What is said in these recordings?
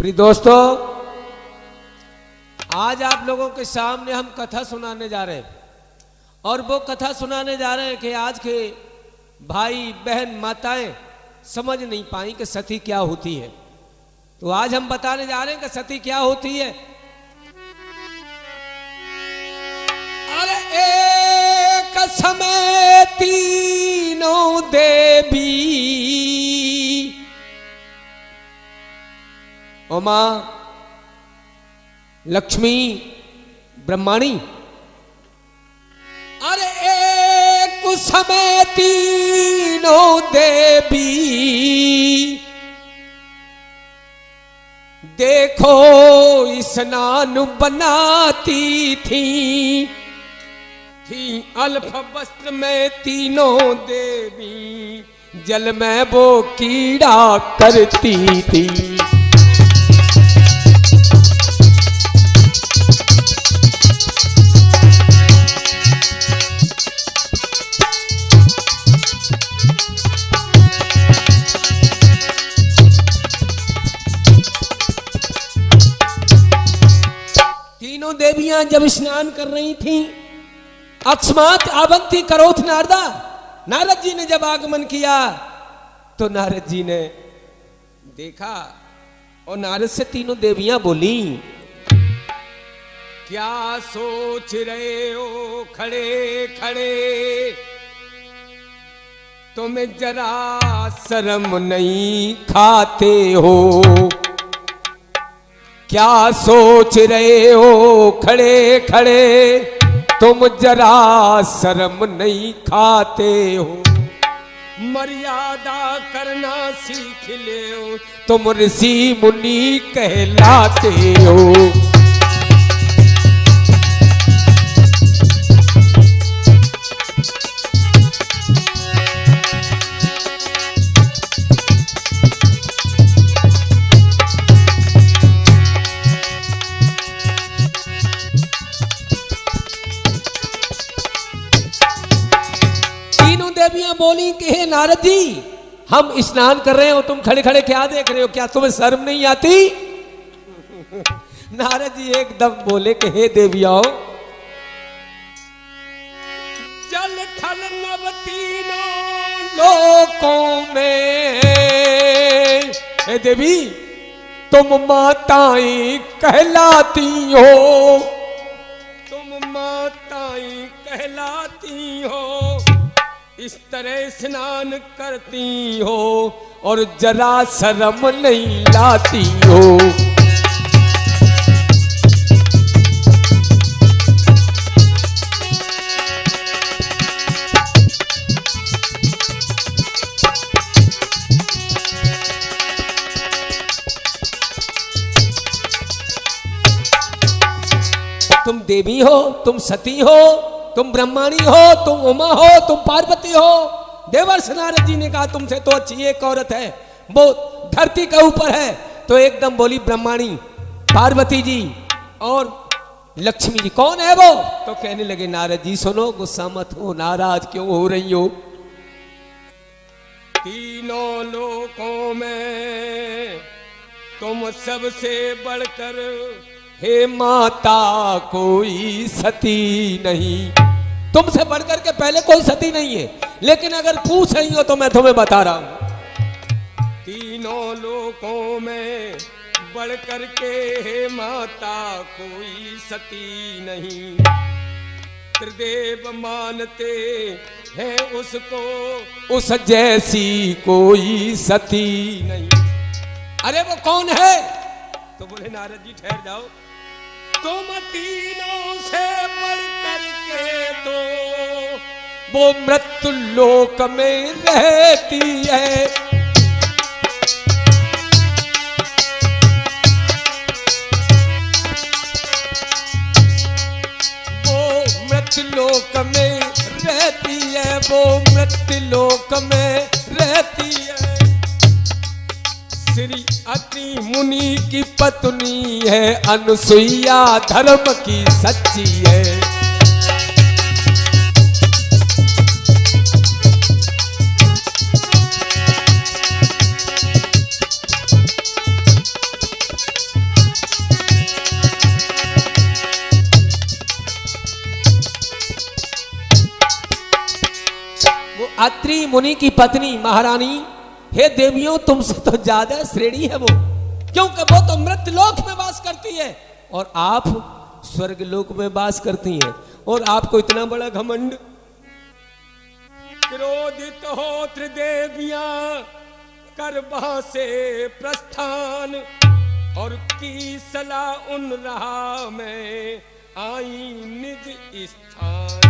प्रिय दोस्तों, आज आप लोगों के सामने हम कथा सुनाने जा रहे हैं और वो कथा सुनाने जा रहे हैं कि आज के भाई बहन माताएं समझ नहीं पाई कि सती क्या होती है। तो आज हम बताने जा रहे हैं कि सती क्या होती है। अरे एक समय तीनों देवी उमा, लक्ष्मी, ब्रह्माणी, अरे एक समय तीनों देवी देखो स्नान बनाती थी अल्फ वस्त्र में तीनों देवी, जल में वो कीड़ा करती थी। तीनों देवियां जब स्नान कर रही थीं, अकस्मात आवंती करोथ नारदा, नारद जी ने जब आगमन किया तो नारद जी ने देखा और नारद से तीनों देवियां बोली, क्या सोच रहे हो खड़े खड़े, तुम्हें जरा शर्म नहीं खाते हो। क्या सोच रहे हो खड़े खड़े, तुम जरा शर्म नहीं खाते हो। मर्यादा करना सीख ले, तुम ऋषि मुनि कहलाते हो। देवियां बोली कि हे नारद जी, हम स्नान कर रहे हो, तुम खड़े खड़े क्या देख रहे हो, क्या तुम्हें शर्म नहीं आती। नारद जी एकदम बोले कि हे देवियों, जल थल नव तीनों लोकों में, हे देवी तुम माताएं कहलाती हो, तुम माताएं कहलाती हो। इस तरह स्नान करती हो और जरा शर्म नहीं लाती हो। तुम देवी हो, तुम सती हो, तुम ब्रह्माणी हो, तुम उमा हो, तुम पार्वती हो। देवर्षि नारद जी ने कहा तुमसे तो अच्छी एक औरत है, वो धरती के ऊपर है। तो एकदम बोली ब्रह्माणी, पार्वती जी और लक्ष्मी जी, कौन है वो। तो कहने लगे नारद जी सुनो, गुस्सा मत हो, नाराज क्यों हो रही हो। तीनों लोकों में तुम सबसे बढ़कर हे माता कोई सती नहीं, तुमसे बढ़कर के पहले कोई सती नहीं है। लेकिन अगर पूछ रही हो तो मैं तुम्हें बता रहा हूं, तीनों लोकों में बढ़कर के हे माता कोई सती नहीं। त्रिदेव मानते हैं उसको, उस जैसी कोई सती नहीं। अरे वो कौन है। तो बोले नारद जी ठहर जाओ, तुम तीनों से बढ़ करके तो वो मृत्यु लोक में रहती है। वो मृत्यु लोक में रहती है, वो मृत्यु लोक में रहती है। श्री अति मुनि की पत्नी है, अनुसुईया धर्म की सच्ची है। अत्रि मुनि की पत्नी महारानी, हे देवियों तुमसे तो ज्यादा श्रेणी है वो, क्योंकि वो तो मृत्यलोक में वास करती है और आप स्वर्ग लोक में वास करती हैं, और आपको इतना बड़ा घमंड। क्रोधित हो त्रिदेवियां कर वहां से प्रस्थान, और की सलाह उन रहा में आई निज स्थान।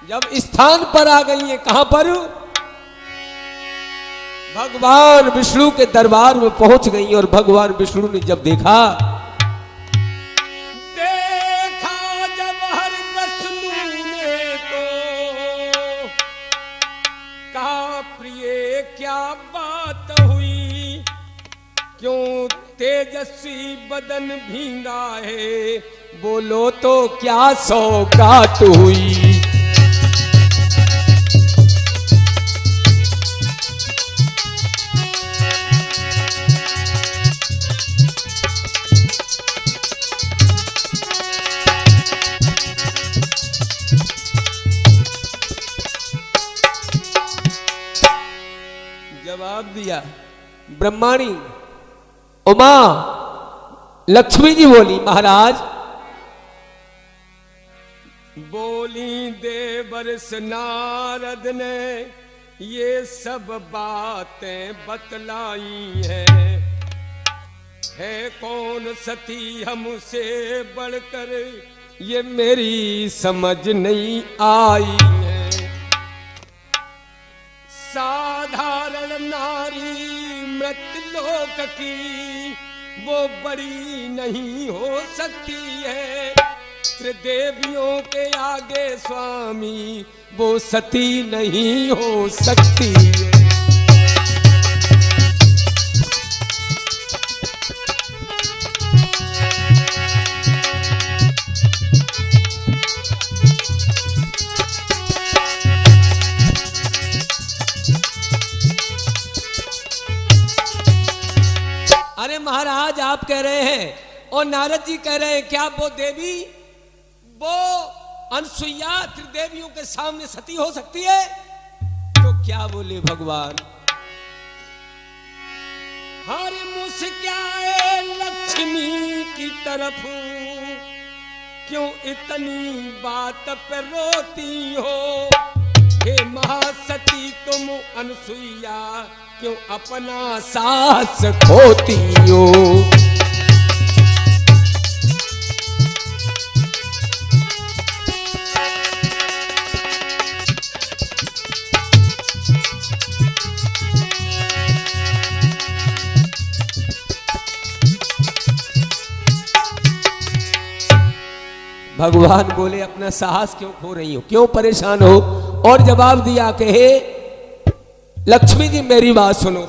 जब स्थान पर आ गई है, कहां पर? भगवान विष्णु के दरबार में पहुंच गई, और भगवान विष्णु ने जब देखा जब हर विष्णु ने तो कहा प्रिय क्या बात हुई, क्यों तेजस्वी बदन भींगा है, बोलो तो क्या सौगात हुई। जवाब दिया ब्रह्माणी उमा लक्ष्मी जी बोली, महाराज बोली देवर्ष नारद ने ये सब बातें बतलाई है कौन सती हमसे बढ़कर, ये मेरी समझ नहीं आई है। साधारण नारी मृतलोक की वो बड़ी नहीं हो सकती है, त्रिदेवियों के आगे स्वामी वो सती नहीं हो सकती है। अरे महाराज आप कह रहे हैं और नारद जी कह रहे हैं, क्या वो देवी वो अनसुईया त्रिदेवियों के सामने सती हो सकती है? तो क्या बोले भगवान? हर मुस्काए लक्ष्मी की तरफ, क्यों इतनी बात पर रोती हो, हे महासती तुम अनसुईया क्यों अपना सास खोती हो। भगवान बोले अपना साहस क्यों खो रही हो, क्यों परेशान हो? और जवाब दिया कि हे लक्ष्मी जी मेरी बात सुनो,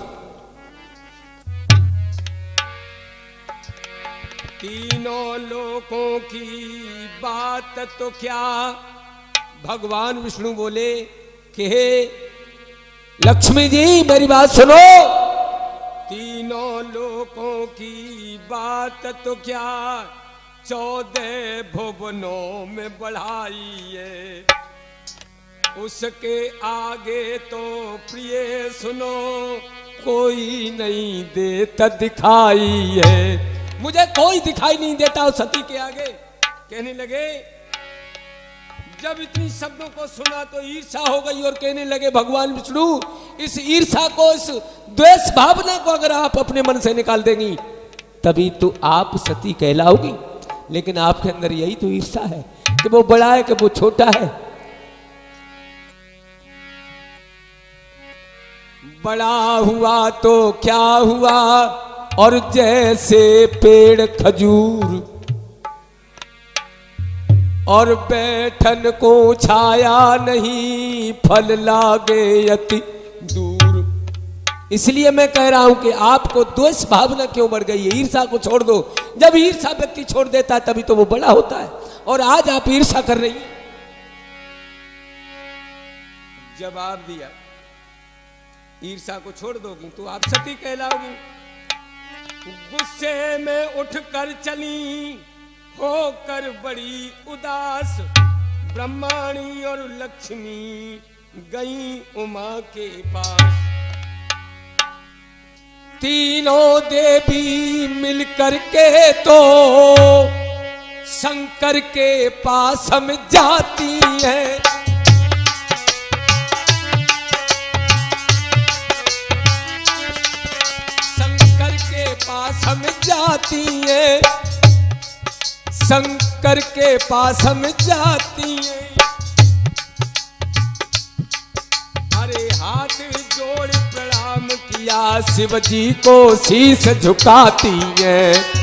तीनों लोकों की बात तो क्या, भगवान विष्णु बोले कि हे लक्ष्मी जी मेरी बात सुनो, तीनों लोकों की बात तो क्या, 14 भुवनों में बढ़ाई है, उसके आगे तो प्रिय सुनो कोई नहीं देता दिखाई है। मुझे कोई दिखाई नहीं देता उस सती के आगे। कहने लगे, जब इतनी शब्दों को सुना तो ईर्षा हो गई और कहने लगे भगवान विष्णु इस ईर्षा को, इस द्वेष भावना को अगर आप अपने मन से निकाल देंगी तभी तो आप सती कहलाओगी। लेकिन आपके अंदर यही तो ईर्षा है कि वो बड़ा है कि वो छोटा है। बड़ा हुआ तो क्या हुआ, और जैसे पेड़ खजूर और बैठन को छाया नहीं, फल लागे अति दूर। इसलिए मैं कह रहा हूं कि आपको द्वेष भावना क्यों बढ़ गई है? ईर्षा को छोड़ दो। जब ईर्षा व्यक्ति छोड़ देता है तभी तो वो बड़ा होता है, और आज आप ईर्षा कर रही हैं। जवाब दिया, ईर्षा को छोड़ दोगी तो आप सती कहलाओगी। गुस्से में उठकर चली होकर बड़ी उदास, ब्रह्माणी और लक्ष्मी गई उमा के पास। तीनों देवी मिलकर के तो शंकर के पास हम जाती हैं। शंकर के पास हम जाती हैं, शंकर के पास हम जाती हैं। अरे हाथ जोड़ प्रणाम किया, शिव जी को शीश झुकाती हैं।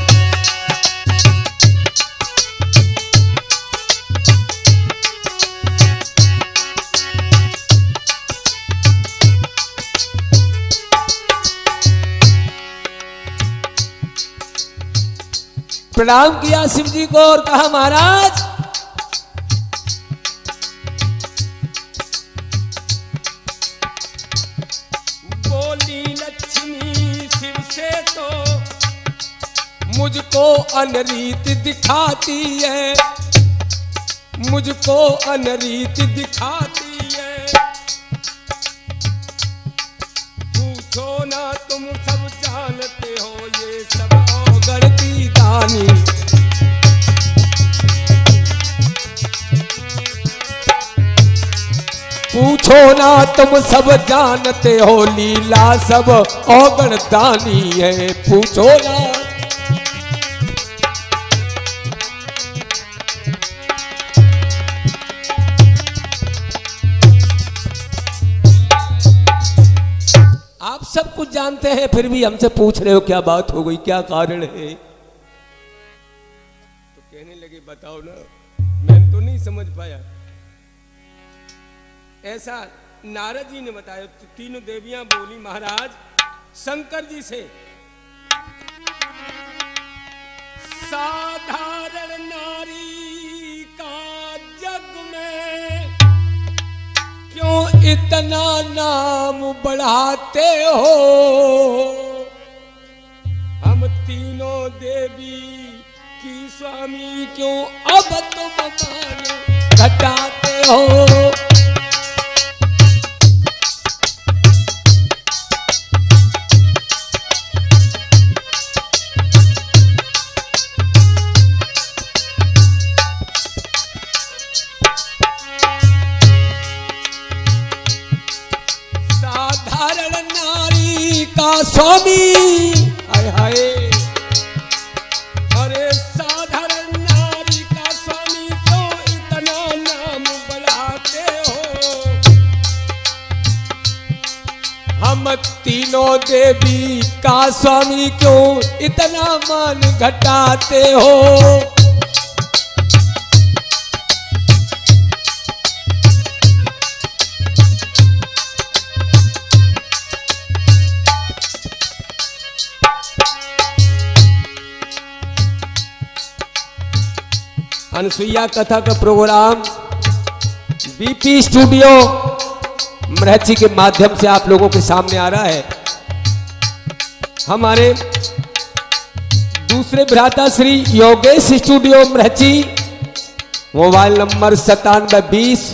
प्रणाम किया शिव जी को और कहा महाराज बोली लक्ष्मी शिव से तो मुझको अनरीत दिखाती है, मुझको अनरीत दिखाती है। पूछो ना तुम सब जानते हो ये सब औगण की दानी। पूछो ना तुम सब जानते हो लीला सब औगण दानी है। पूछो ना आप सब कुछ जानते हैं फिर भी हमसे पूछ रहे हो क्या बात हो गई, क्या कारण है? तो कहने लगे बताओ ना, मैं तो नहीं समझ पाया। ऐसा नारद जी ने बताया। तो तीनों देवियां बोली महाराज शंकर जी से, साधारण नारी का जग में क्यों इतना नाम बढ़ाते हो? हम तीनों देवी की स्वामी क्यों अब तुम मान घटाते हो? साधारण नारी का स्वामी, हाय हाय, अरे साधारण नारी का स्वामी क्यों इतना नाम बढ़ाते हो? हम तीनों देवी का स्वामी क्यों इतना मान घटाते हो? अनसुईया कथा का प्रोग्राम बीपी स्टूडियो महर्षि के माध्यम से आप लोगों के सामने आ रहा है। हमारे दूसरे भ्राता श्री योगेश स्टूडियो महर्षि, मोबाइल नंबर 9720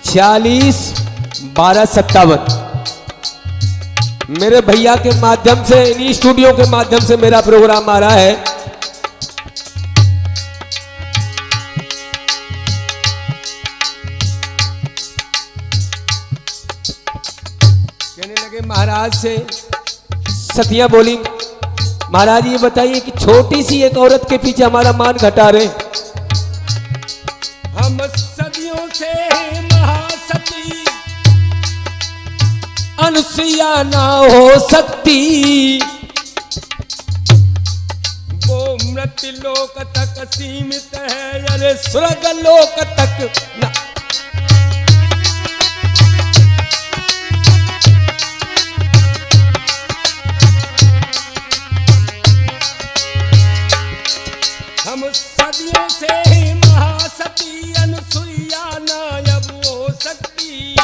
46 12 57। मेरे भैया के माध्यम से, इन्हीं स्टूडियो के माध्यम से मेरा प्रोग्राम आ रहा है। कहने लगे महाराज से, सतिया बोली महाराज ये बताइए कि छोटी सी एक औरत के पीछे हमारा मान घटा रहे। हम सदियों से महासती अनुसुईया ना हो सकती, वो मृत्यु लोक तक सीमित है, अरे स्वर्ग लोक तक ना। हम सदियों से महासती अनुसुईया नायब हो सकती,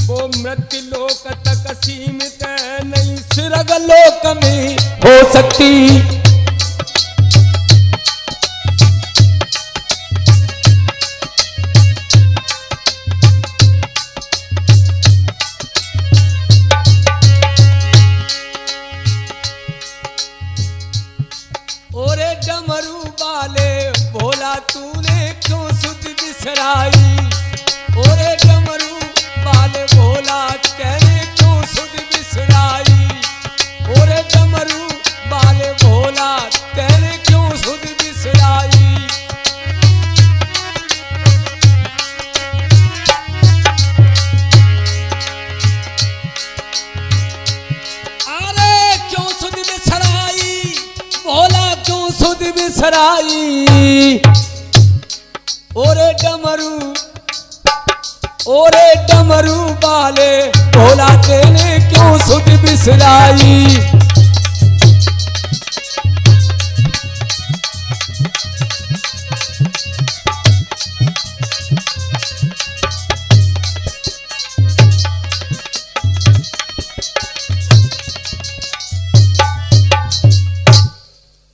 वो मृत्यु लोक तक सीमित है, नहीं स्वर्ग लोक में हो सकती। भोला तूने क्यों सुध बिसराई, ओरे डमरू वाले भोला तेने क्यों सुध बिसराई, ओरे डमरू वाले भोला तेने क्यों सुध बिसराई। अरे क्यों सुध बिसराई भोला, क्यों सुध बिसराई, ओरे डमरू वाले भोला तेने क्यों सुध बिसराई।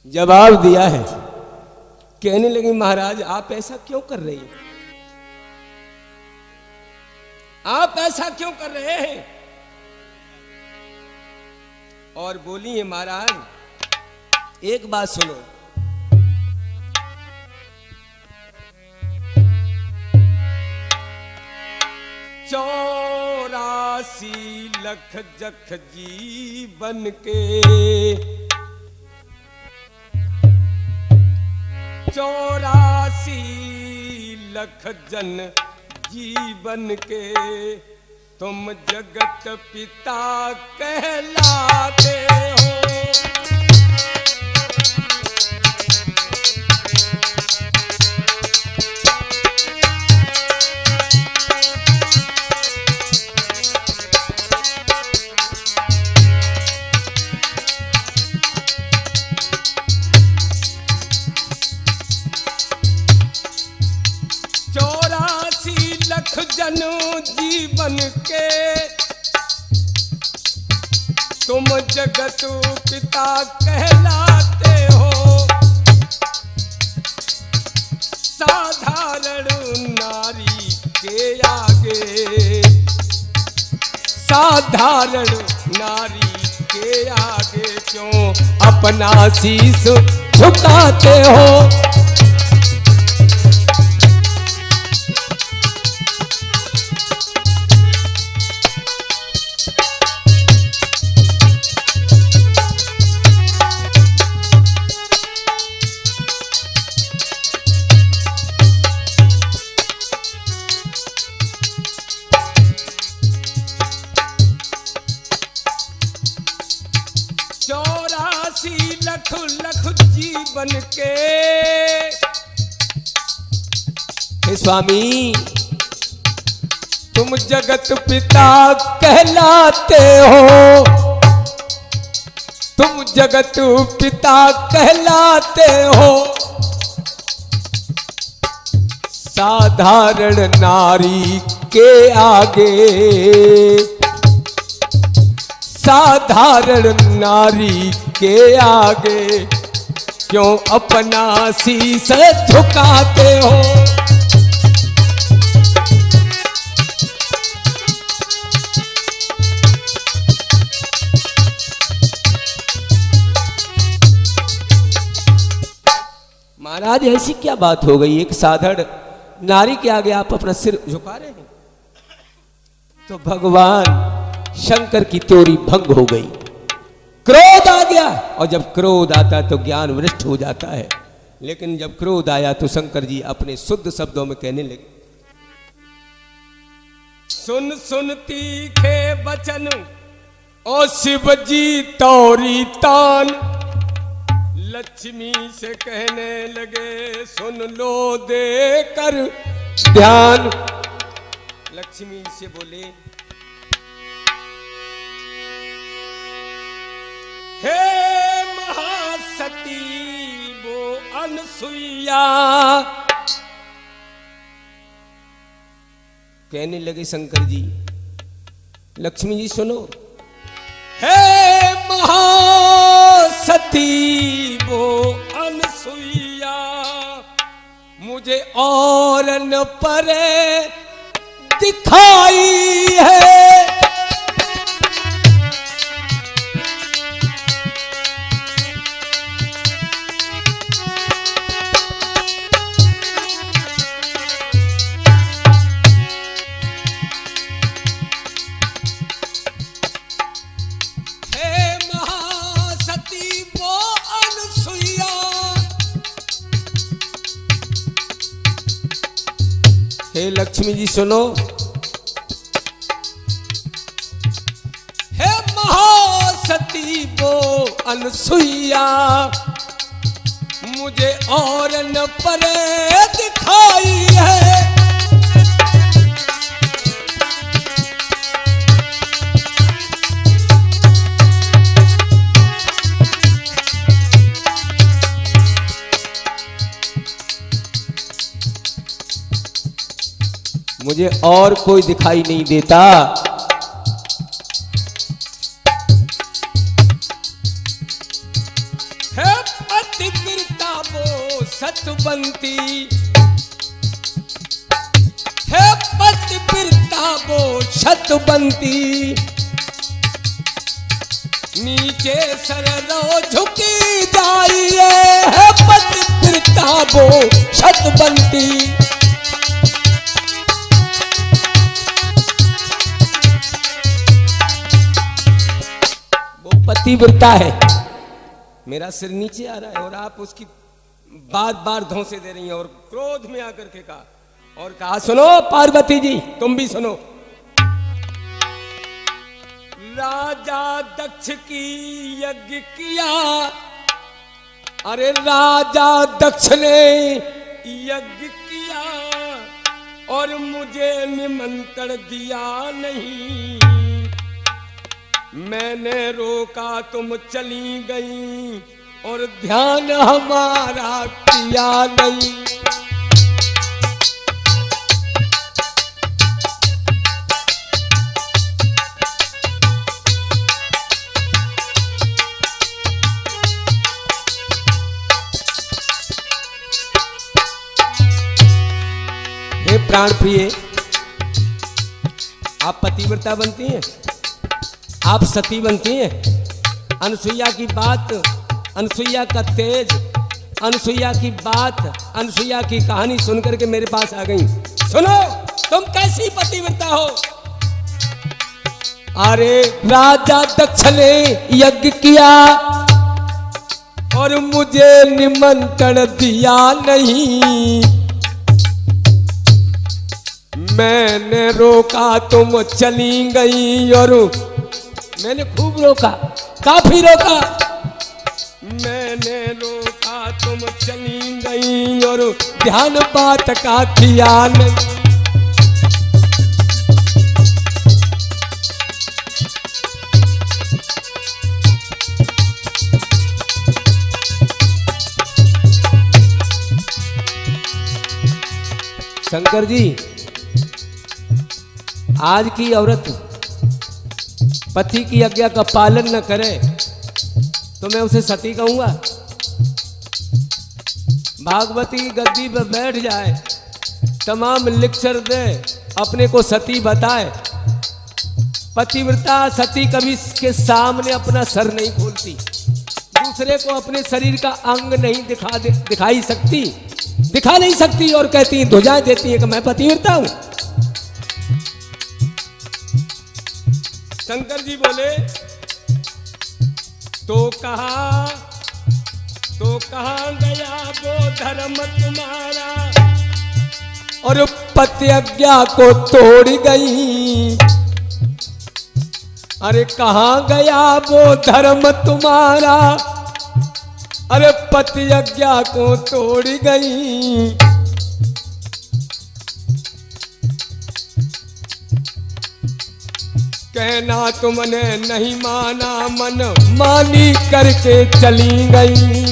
जवाब दिया है, कहने लगी महाराज आप ऐसा क्यों कर रही हैं, आप ऐसा क्यों कर रहे हैं। और बोली है महाराज एक बात सुनो, 84 लख जख जीवन के, 84 लख जन जीवन के, तुम जगत पिता कहलाते हो। जन जीवन के, तुम जगत पिता कहलाते हो। साधारण नारी के आगे, साधारण नारी के आगे क्यों अपना शीश झुकाते हो। लख लख जीवन के, हे स्वामी तुम जगत पिता कहलाते हो, तुम जगत पिता कहलाते हो। साधारण नारी के आगे, साधारण नारी के आगे क्यों अपना शीश झुकाते हो। महाराज ऐसी क्या बात हो गई, एक साधारण नारी के आगे आप अपना सिर झुका रहे हैं। तो भगवान शंकर की त्योरी भंग हो गई, क्रोध आ गया, और जब क्रोध आता तो ज्ञान भ्रष्ट हो जाता है। लेकिन जब क्रोध आया तो शंकर जी अपने शुद्ध शब्दों में कहने लगे, सुन सुन तीखे वचन ओ शिव जी तौरी तान। लक्ष्मी से कहने लगे सुन लो देकर ध्यान। लक्ष्मी से बोले हे महासती वो अनसुईया। कहने लगे शंकर जी, लक्ष्मी जी सुनो, हे महासती वो अनसुईया, मुझे और न परे दिखाई है। हे लक्ष्मी जी सुनो, हे महासती वो अनसुईया, मुझे और न परे दिखाई है। मुझे और कोई दिखाई नहीं देता। है पतिव्रता वो सतवंती, है पतिव्रता वो सतवंती, नीचे सरलो झुकी जाइए, है पतिव्रता वो सतवंती। पतिव्रता है, मेरा सिर नीचे आ रहा है और आप उसकी बार बार धौंसे दे रही हैं। और क्रोध में आकर के कहा, और कहा सुनो पार्वती जी तुम भी सुनो, राजा दक्ष की यज्ञ किया, अरे राजा दक्ष ने यज्ञ किया और मुझे निमंत्रण दिया नहीं। मैंने रोका तुम चली गई और ध्यान हमारा किया नहीं। हे प्राण प्रिय, आप पतिव्रता बनती हैं, आप सती बनती हैं। अनसुईया की बात, अनसुईया का तेज, अनसुईया की बात, अनसुईया की कहानी सुनकर के मेरे पास आ गई। सुनो तुम कैसी पतिव्रता हो। अरे राजा दक्ष ने यज्ञ किया और मुझे निमंत्रण दिया नहीं। मैंने रोका तुम चली गई और मैंने खूब रोका, काफी रोका। मैंने रोका तुम चली गई और ध्यान बात का किया नहीं। शंकर जी, आज की औरत पति की आज्ञा का पालन न करे तो मैं उसे सती कहूंगा। भागवती की गद्दी पर बैठ जाए, तमाम लेक्चर दे, अपने को सती बताए। पतिव्रता सती कभी के सामने अपना सर नहीं खोलती, दूसरे को अपने शरीर का अंग नहीं दिखाई सकती, दिखा नहीं सकती और कहती है, ध्वजाएं देती है कि मैं पतिव्रता हूं। शंकर जी बोले, तो कहाँ गया वो धर्म तुम्हारा, और पति आज्ञा को तोड़ गई। अरे कहाँ गया वो धर्म तुम्हारा, अरे पति आज्ञा को तोड़ गई। कहना तुमने नहीं माना, मन मानी करके चली गई।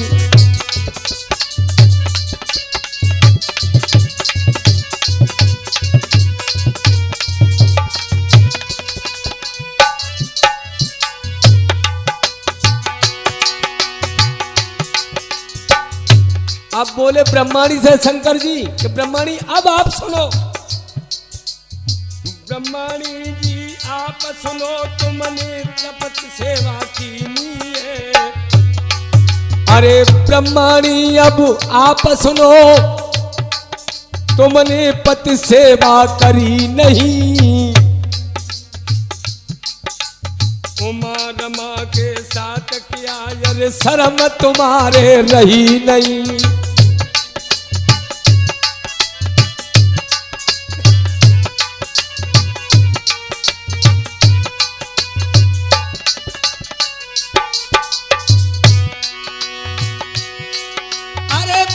अब बोले ब्रह्माणी से शंकर जी कि ब्रह्माणी अब आप सुनो। ब्रह्माणी जी आप सुनो, तुमने तपत सेवा कीनी है। अरे ब्रह्माणी अब आप सुनो, तुमने पति सेवा करी नहीं। उमा रमा के साथ किया, अरे शर्म तुम्हारे रही नहीं।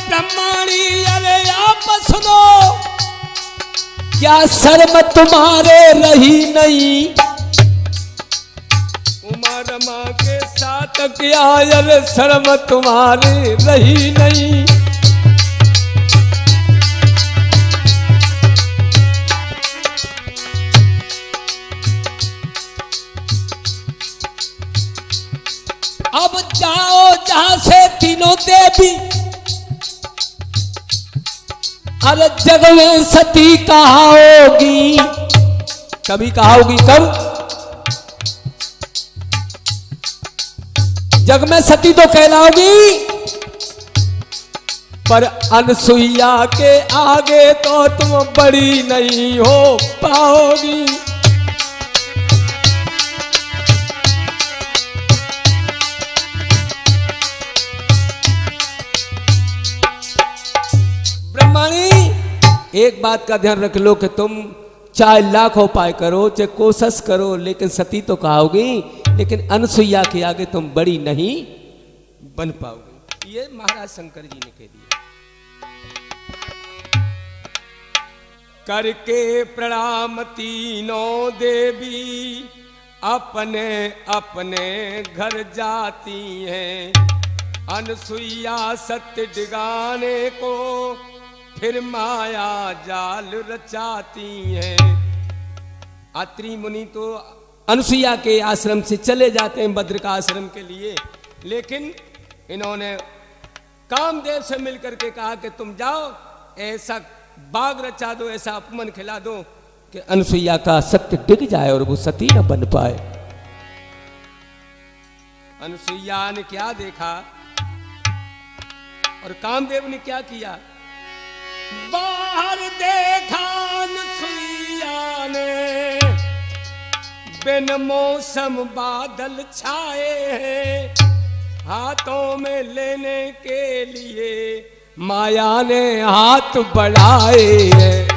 ब्रह्माणी अरे आप सुनो, क्या शर्म तुम्हारे रही नहीं? उमा रमा के साथ क्या अरे शर्म तुम्हारे रही नहीं? अब जाओ जहां से तीनों देवी, अरे जग में सती कहा होगी, कभी कहा होगी कब? जग में सती तो कहलाओगी, पर अनसुईया के आगे तो तुम बड़ी नहीं हो पाओगी। एक बात का ध्यान रख लो कि तुम चाहे लाख उपाय करो, चाहे कोशिश करो, लेकिन सती तो कहोगी, लेकिन अनसुईया के आगे तुम बड़ी नहीं बन पाओगे। ये महाराज शंकर जी ने कह दिया। करके प्रणाम तीनों देवी अपने अपने घर जाती हैं, अनसुईया सत्य डिगाने को फिर माया जाल रचाती है। अत्रि मुनि तो अनसुईया के आश्रम से चले जाते हैं बद्र का आश्रम के लिए, लेकिन इन्होंने कामदेव से मिलकर के कहा कि तुम जाओ ऐसा बाग रचा दो, ऐसा अपमान खिला दो कि अनसुईया का सत्य डिग जाए और वो सती न बन पाए। अनसुईया ने क्या देखा और कामदेव ने क्या किया? बाहर देखा अनसुईया ने बिन मौसम बादल छाए हैं, हाथों में लेने के लिए माया ने हाथ बढ़ाए हैं।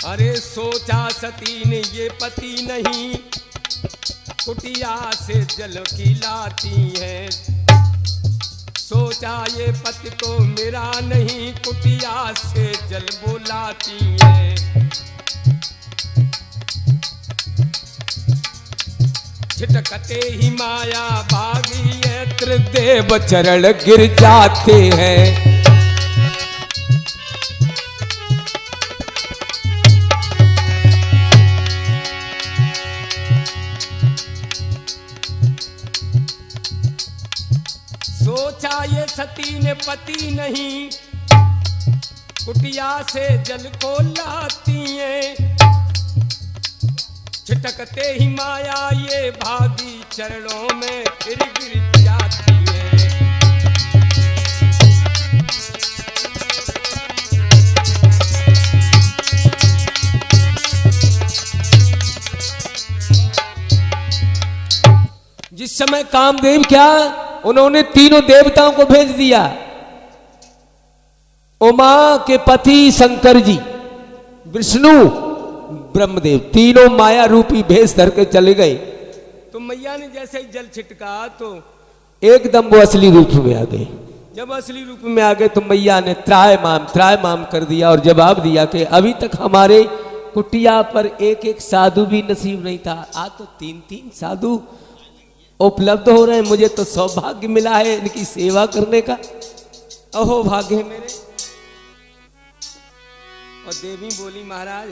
अरे सोचा सती ने ये पति नहीं, कुटिया से जल की लाती है। सोचा ये पति तो मेरा नहीं, कुटिया से जल बोलाती है। छिटकते ही माया भागी है, त्रिदेव चरण गिर जाते हैं। सोचा ये सती ने पति नहीं, कुटिया से जल को लाती है। छिटकते ही माया ये भागी चरणों में फिर गिर जाती है। जिस समय कामदेव क्या उन्होंने तीनों देवताओं को भेज दिया। उमा के पति शंकर जी, विष्णु, ब्रह्मदेव, तीनों माया रूपी भेष धर के चले गए। तो मैया ने जैसे ही जल छिटका तो एकदम वो असली रूप में आ गए। जब असली रूप में आ गए तो मैया ने त्रायमाम कर दिया और जवाब दिया कि अभी तक हमारे कुटिया पर एक एक साधु भी नसीब नहीं था, आज तो 3-3 साधु उपलब्ध हो रहे हैं। मुझे तो सौभाग्य मिला है इनकी सेवा करने का, अहो भाग्य है मेरे। और देवी बोली महाराज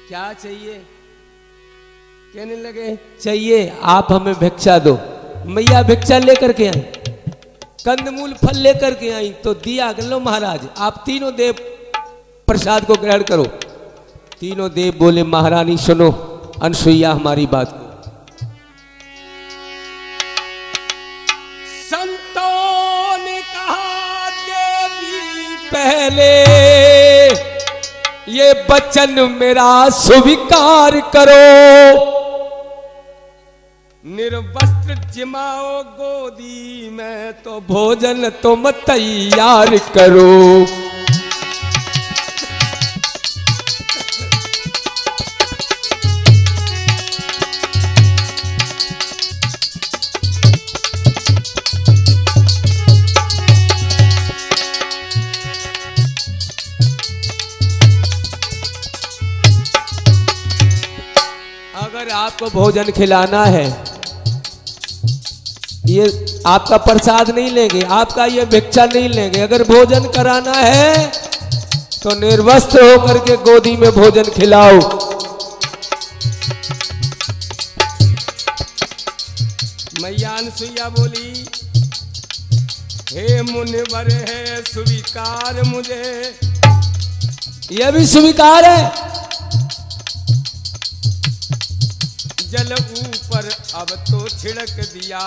क्या चाहिए? कहने लगे चाहिए आप हमें भिक्षा दो। मैया भिक्षा लेकर के आई, कंदमूल फल लेकर के आई तो दिया। लो महाराज आप तीनों देव प्रसाद को ग्रहण करो। तीनों देव बोले महारानी सुनो अनसुईया हमारी बात को। संतों ने कहा देवी पहले ये वचन मेरा स्वीकार करो। निर्वस्त्र जिमाओ गोदी में तो भोजन तुम तैयार करो। अगर आपको भोजन खिलाना है, ये आपका प्रसाद नहीं लेंगे, आपका ये भिक्षा नहीं लेंगे। अगर भोजन कराना है तो निर्वस्त्र होकर के गोदी में भोजन खिलाओ। मैया अनसुईया बोली, हे मुनिवर है स्वीकार मुझे। यह भी स्वीकार है। जल ऊपर अब तो छिड़क दिया,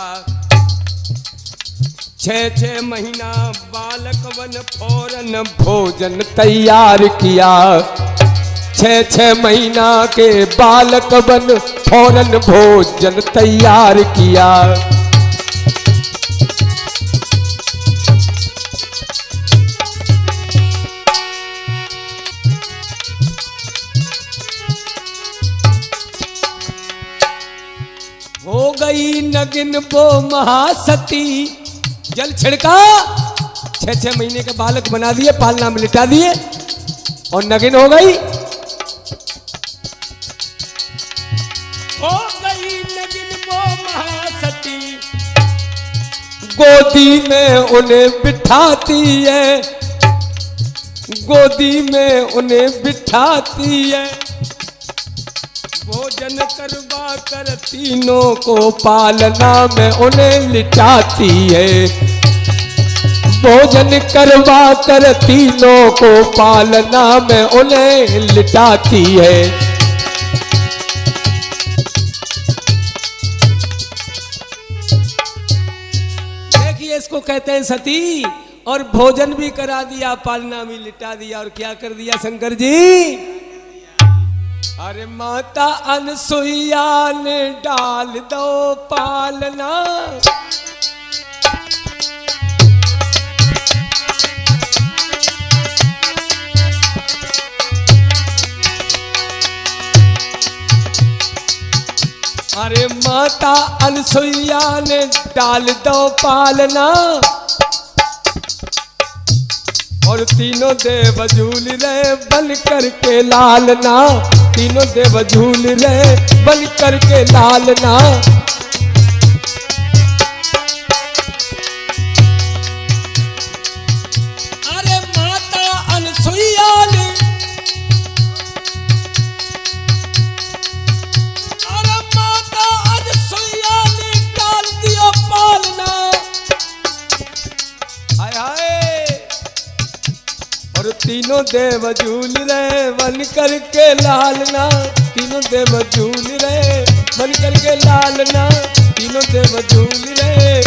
6 महीना बालक वन फौरन भोजन तैयार किया। 6 महीना के बालक बन फौरन भोजन तैयार किया। हो गई नगिन वो महासती, जल छिड़का, 6 महीने के बालक बना दिए, पालना में लिटा दिए और नगिन हो गई। हो गई नगिन वो महासती, गोदी में उन्हें बिठाती है, गोदी में उन्हें बिठाती है। भोजन करवा कर तीनों को पालना में उन्हें लिटाती है। भोजन करवा कर तीनों को पालना में उन्हें लिटाती है। देखिए इसको कहते हैं सती। और भोजन भी करा दिया, पालना भी लिटा दिया, और क्या कर दिया शंकर जी? अरे माता अनसुईया ने डाल दो पालना, अरे माता अनसुईया ने डाल दो पालना, और तीनों देव झूल रहे बन करके लालना, तीनों देव झूल रहे बन करके लालना। अरे माता अनसुईया ने, अरे माता अनसुईया ने डाल दिया पालना। हाय हाय, और तीनों देव झूल रहे बन करके लालना, तीनों देव झूल रहे बन करके लालना, तीनों देव झूल रहे।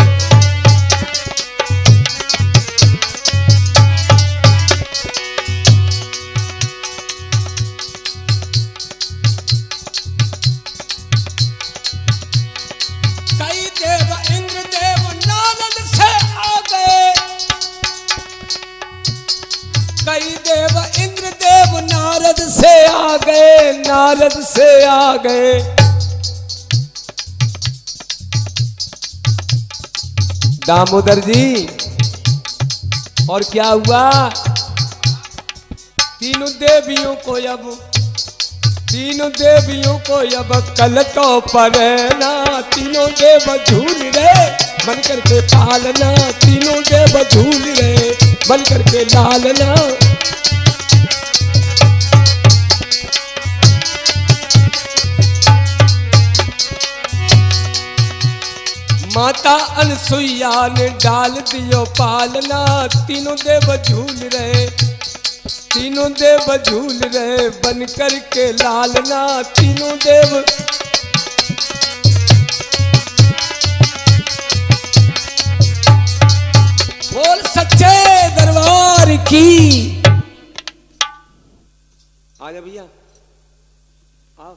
कई देव इंद्र देव नारद से आ गए, कई देव इंद्र देव नारद से आ गए, नारद से आ गए। दामोदर जी, और क्या हुआ? तीनों देवियों को अब, तीनों देवियों को अब कल तो परेना, तीनों देव झूल रहे बन करके पालना, तीनों देव झूल रहे बन करके लालना। माता अनसुईया ने डाल दियो पालना, तीनों देव झूल रहे, तीनों देव झूल रहे बन करके लालना, तीनों देव। बोल सच्चे दरबार की। आ जा भैया, आओ।